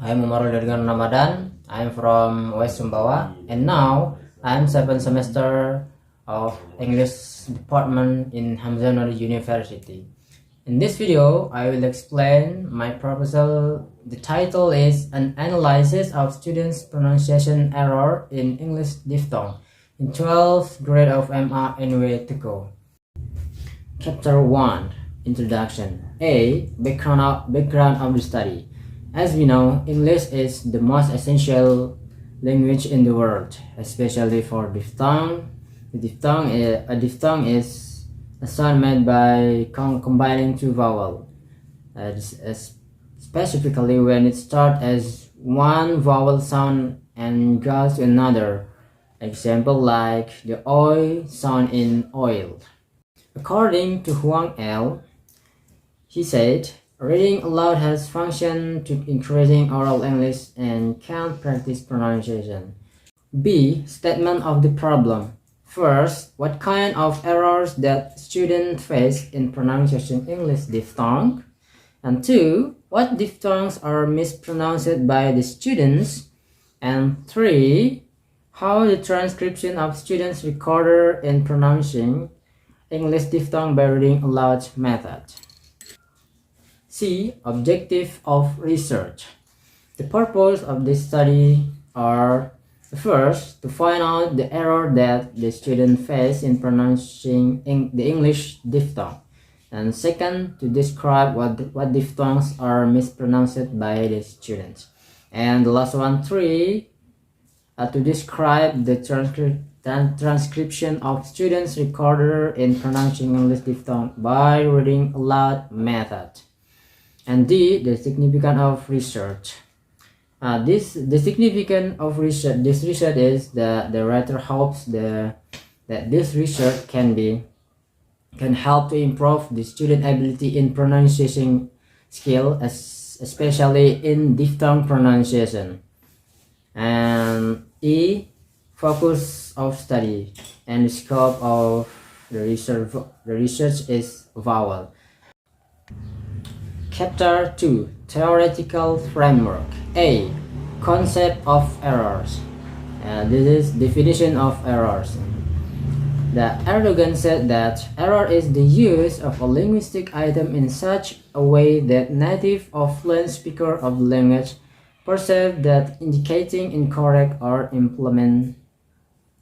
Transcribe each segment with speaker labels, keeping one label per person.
Speaker 1: I'm Dirgan Ramadan. I'm from West Sumbawa, and now I'm 7th semester of English department in Hamzah University. In this video, I will explain my proposal. The title is An Analysis of Students' Pronunciation Error in English Diphthong in 12th grade of MA Anyway to Go. Chapter 1, Introduction. A. Background of the study. As we know, English is the most essential language in the world, especially for diphthong. A diphthong is a sound made by combining two vowels, specifically when it starts as one vowel sound and goes to another. Example like the oi sound in oil. According to Huang L., he said, reading aloud has function to increasing oral English and can practice pronunciation. B. Statement of the problem. First, what kind of errors that students face in pronunciation English diphthong? And 2. What diphthongs are mispronounced by the students? And 3. How the transcription of students recorded in pronouncing English diphthong by reading aloud method. C. Objective of research. The purpose of this study are, first, to find out the error that the student face in pronouncing the English diphthong, and second, to describe what diphthongs are mispronounced by the students, and the last one, 3, to describe the transcription of students recorded in pronouncing English diphthong by reading aloud method. And D. The significance of research. The significance of research. This research is that the writer hopes that this research can help to improve the student ability in pronunciation skill, especially in diphthong pronunciation. And E. Focus of study and the scope of the research. The research is vowel. Chapter 2, Theoretical Framework. A. Concept of errors. This is definition of errors. Erdogan said that error is the use of a linguistic item in such a way that native or fluent speaker of the language perceive that indicating incorrect or implement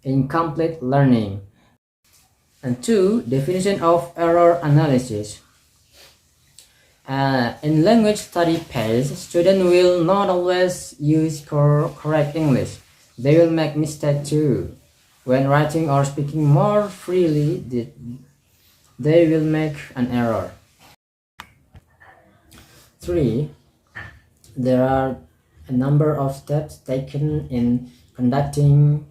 Speaker 1: incomplete learning. And 2. Definition of error analysis. In language study phase, students will not always use correct English. They will make mistakes too. When writing or speaking more freely, they will make an error. 3. There are a number of steps taken in conducting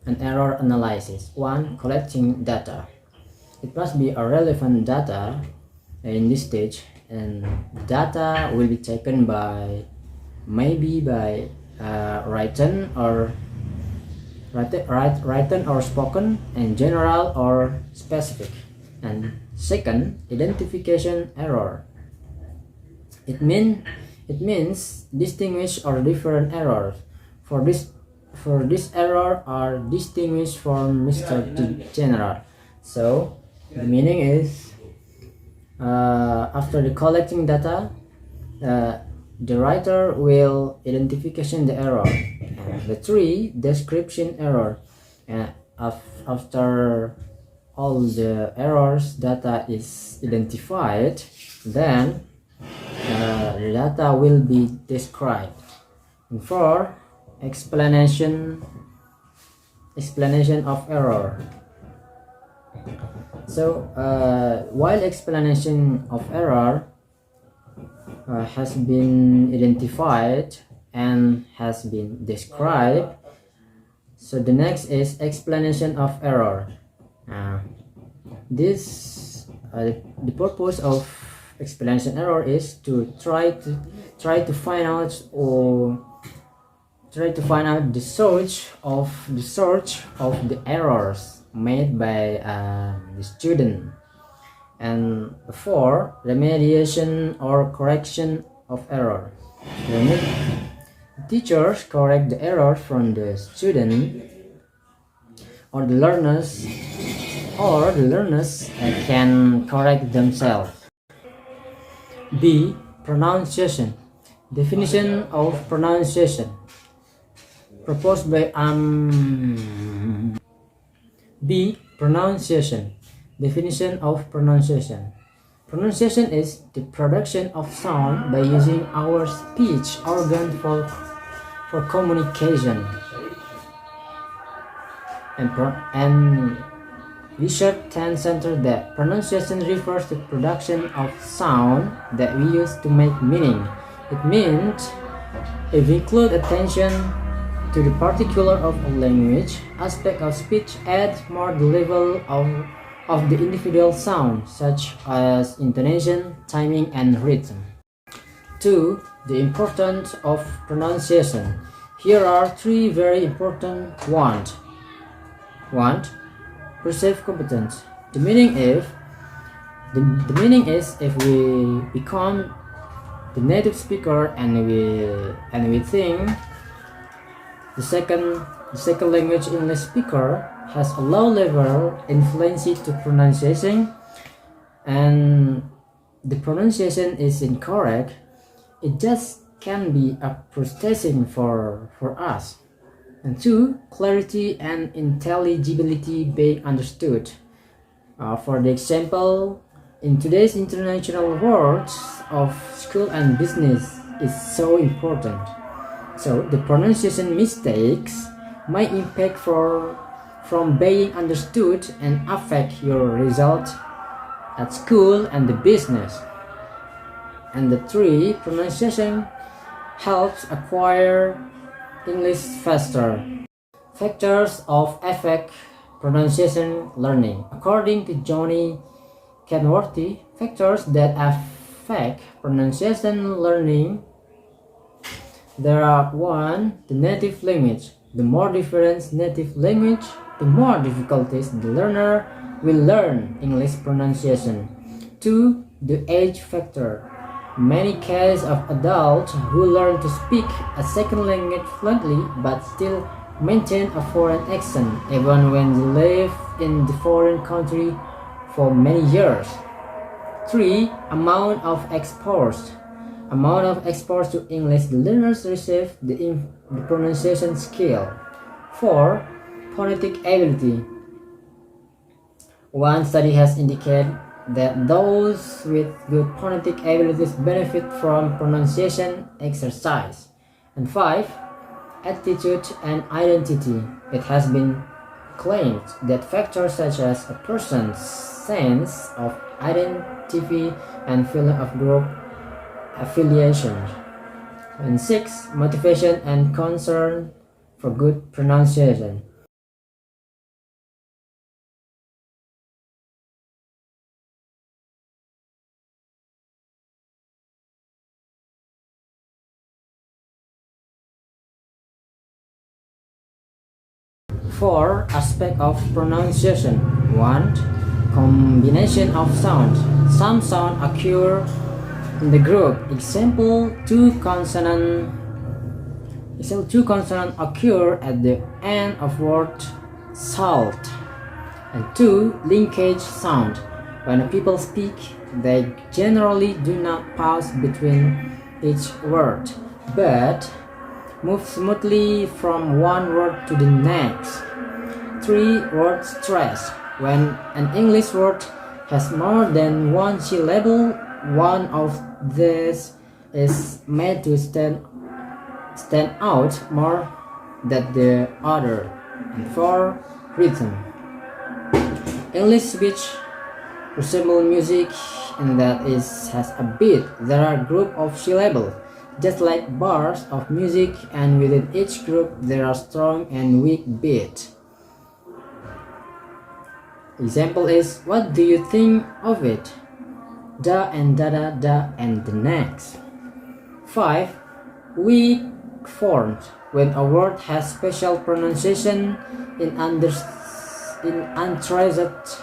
Speaker 1: an error analysis. 1. Collecting data. It must be a relevant data in this stage, and data will be taken by written or spoken, and general or specific. And second, identification error. It means distinguish or different errors. For this error are distinguished from mistake to general. So the meaning is, after the collecting data, the writer will identification the error. The 3, description error. After all the errors data is identified, then the data will be described. And 4, explanation of error. So while explanation of error has been identified and has been described, so the next is explanation of error. The purpose of explanation error is to try to find out the source of the errors made by the student. And 4, remediation or correction of error. Teachers correct the errors from the student or the learners can correct themselves. B. Pronunciation. Definition of pronunciation proposed by B. Pronunciation. Definition of pronunciation. Pronunciation is the production of sound by using our speech organ for communication. And research tends center that pronunciation refers to production of sound that we use to make meaning. It means if we include attention to the particular of a language, aspect of speech adds more the level of the individual sound, such as intonation, timing, and rhythm. 2. The importance of pronunciation. Here are three very important ones. 1. Perceived competence. The meaning is if we become the native speaker and we think the second language English speaker has a low level influence to pronunciation and the pronunciation is incorrect, it just can be a processing for us. And 2. Clarity and intelligibility being understood. For the example, in today's international world of school and business is so important. So the pronunciation mistakes might impact from being understood and affect your result at school and the business. And the 3. Pronunciation helps acquire English faster. Factors of affect pronunciation learning. According to Johnny Kenworthy, factors that affect pronunciation learning, there are 1. The native language. The more different native language, the more difficulties the learner will learn English pronunciation. 2. The age factor. Many cases of adults who learn to speak a second language fluently but still maintain a foreign accent even when they live in the foreign country for many years. 3. Amount of exposure to English the learners receive the pronunciation skill. 4. Phonetic ability. One study has indicated that those with good phonetic abilities benefit from pronunciation exercise. And 5. Attitude and identity. It has been claimed that factors such as a person's sense of identity and feeling of group affiliation. And 6. Motivation and concern for good pronunciation. Four aspects of pronunciation. 1. Combination of sounds. Some sounds occur in the group. Example, two consonants occur at the end of word salt. And 2. Linkage sound. When people speak, they generally do not pause between each word, but move smoothly from one word to the next. 3. Word stress. When an English word has more than one syllable, one of these is made to stand out more than the other. And 4. Rhythm. English speech resembles music in that it has a beat. There are groups of syllables, just like bars of music, and within each group there are strong and weak beats. Example is, what do you think of it? Da and da da da and the next. 5. Weak forms. When a word has special pronunciation in untransed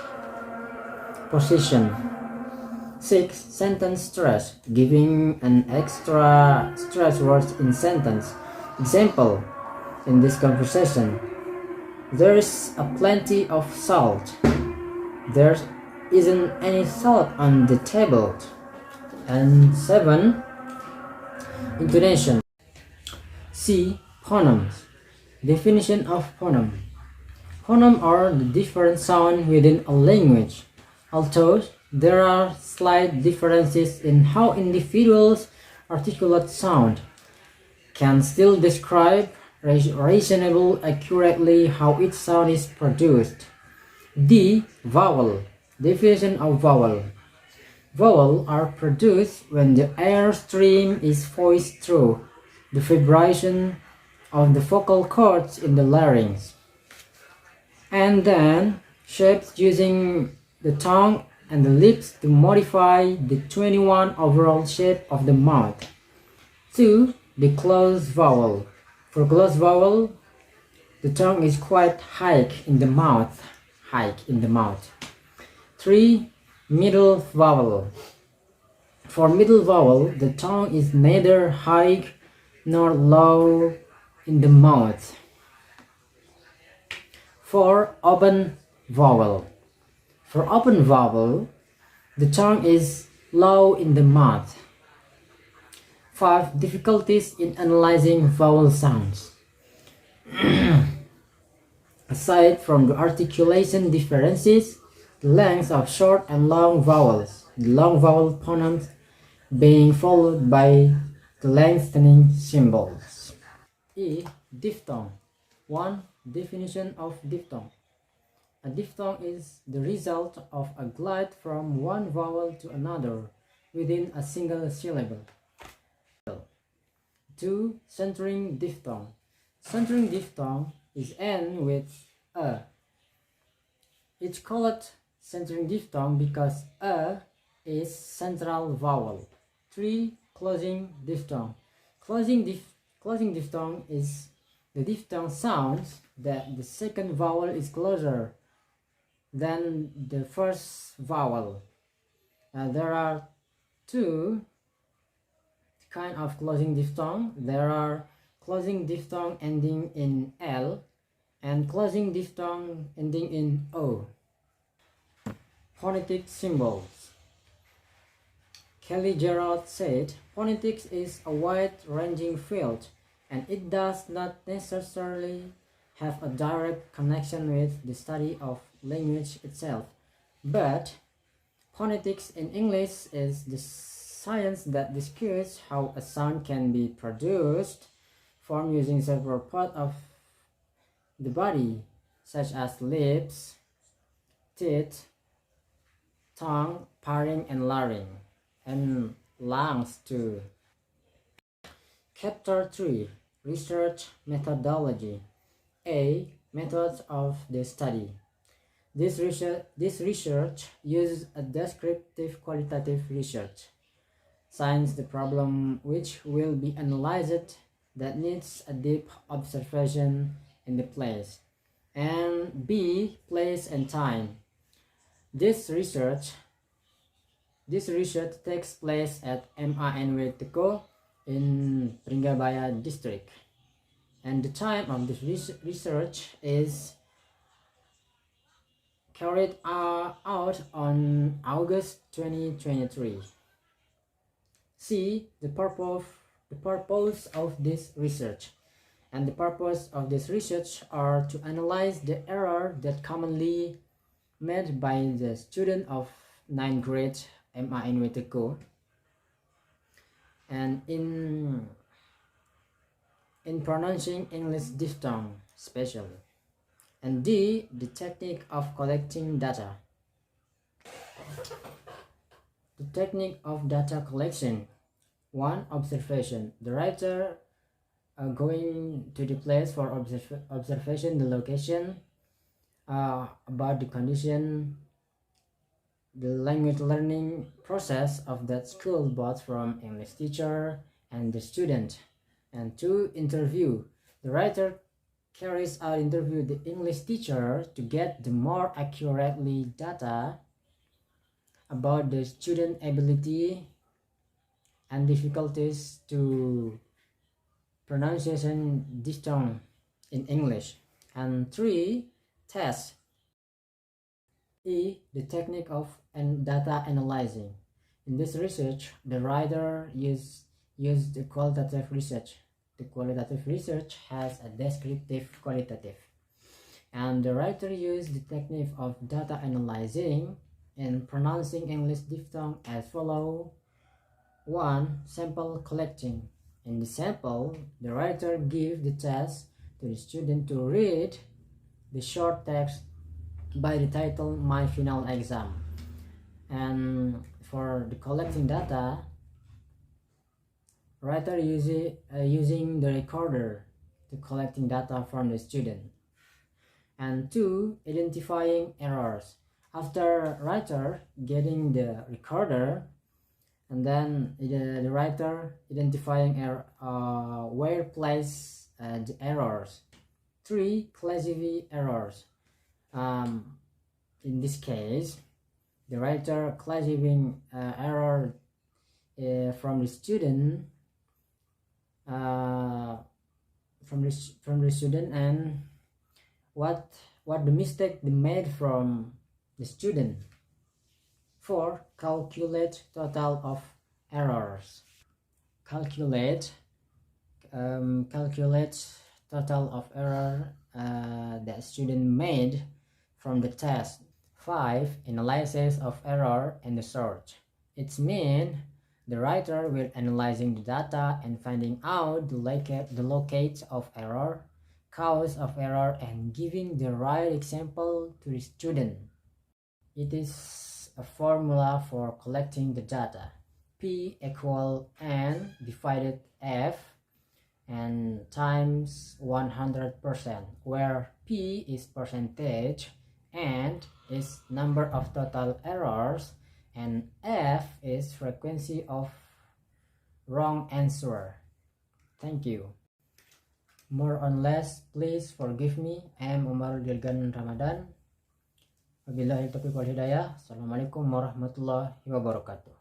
Speaker 1: position. 6. Sentence stress. Giving an extra stress word in sentence. Example in this conversation: there is a plenty of salt. There isn't any salt on the table. And 7. Intonation. C. Phonemes. Definition of phoneme. Phoneme are the different sounds within a language. Although there are slight differences in how individuals articulate sound, can still describe reasonably accurately how each sound is produced. D. Vowel. Definition of vowel. Vowels are produced when the air stream is voiced through the vibration of the vocal cords in the larynx, and then shaped using the tongue and the lips to modify the 21 overall shape of the mouth. 2. The closed vowel. For closed vowel, the tongue is quite high in the mouth. 3. Middle vowel. For middle vowel, the tongue is neither high nor low in the mouth. 4. Open vowel. For open vowel, the tongue is low in the mouth. 5. Difficulties in analyzing vowel sounds. Aside from the articulation differences, the length of short and long vowels, the long vowel phonemes being followed by the lengthening symbols. E. Diphthong. 1. Definition of diphthong. A diphthong is the result of a glide from one vowel to another within a single syllable. 2. Centering diphthong. Centering diphthong is end with a. It's called centering diphthong because a is central vowel. 3. Closing diphthong. Closing diphthong is the diphthong sounds that the second vowel is closer than the first vowel. There are two kinds of closing diphthong. There are closing diphthong ending in L and closing diphthong ending in O. Phonetic symbols. Kelly Gerard said, phonetics is a wide-ranging field and it does not necessarily have a direct connection with the study of language itself. But phonetics in English is the science that describes how a sound can be produced from using several parts of the body, such as lips, teeth, tongue, pharynx and larynx, and lungs too. Chapter 3. Research Methodology. A. Methods of the study. This research uses a descriptive qualitative research. Science the problem which will be analyzed that needs a deep observation in the place. And B. Place and time. This research takes place at Universitas in Pringgabaya district, and the time of this research is carried out on August 2023. C. The purpose of this research. And the purpose of this research are to analyze the error that commonly made by the student of 9th grade MA Universitas and in pronouncing English diphthong especially. And D. The technique of collecting data. The technique of data collection. 1. Observation. The writer going to the place for observation, the location, about the condition, the language learning process of that school, both from English teacher and the student. And 2. Interview. The writer carries out interview the English teacher to get the more accurately data about the student ability and difficulties to pronunciation diphthong in English. And 3. Test. E. The technique of data analyzing. In this research, the writer used the qualitative research. The qualitative research has a descriptive qualitative. And the writer used the technique of data analyzing in pronouncing English diphthong as follows. 1. Sample collecting. In the sample, the writer gives the task to the student to read the short text by the title My Final Exam. And for the collecting data, writer using the recorder to collecting data from the student. And 2. Identifying errors. After writer getting the recorder, and then the writer identifying where place the errors. 3. Classify errors. In this case, the writer classifying error from the student and what the mistake they made from the student. 4. Calculate total of errors. Calculate total of error that student made from the test. 5. Analysis of error in the search. It means the writer will analyzing the data and finding out the locate of error, cause of error, and giving the right example to the student. It is a formula for collecting the data. P equal N divided F and times 100%, where P is percentage, N is number of total errors, and F is frequency of wrong answer. Thank you. More or less, please forgive me. I am Umar Dirgan Ramadan. Wabillahi taufiq wal hidayah. Assalamualaikum warahmatullahi wabarakatuh.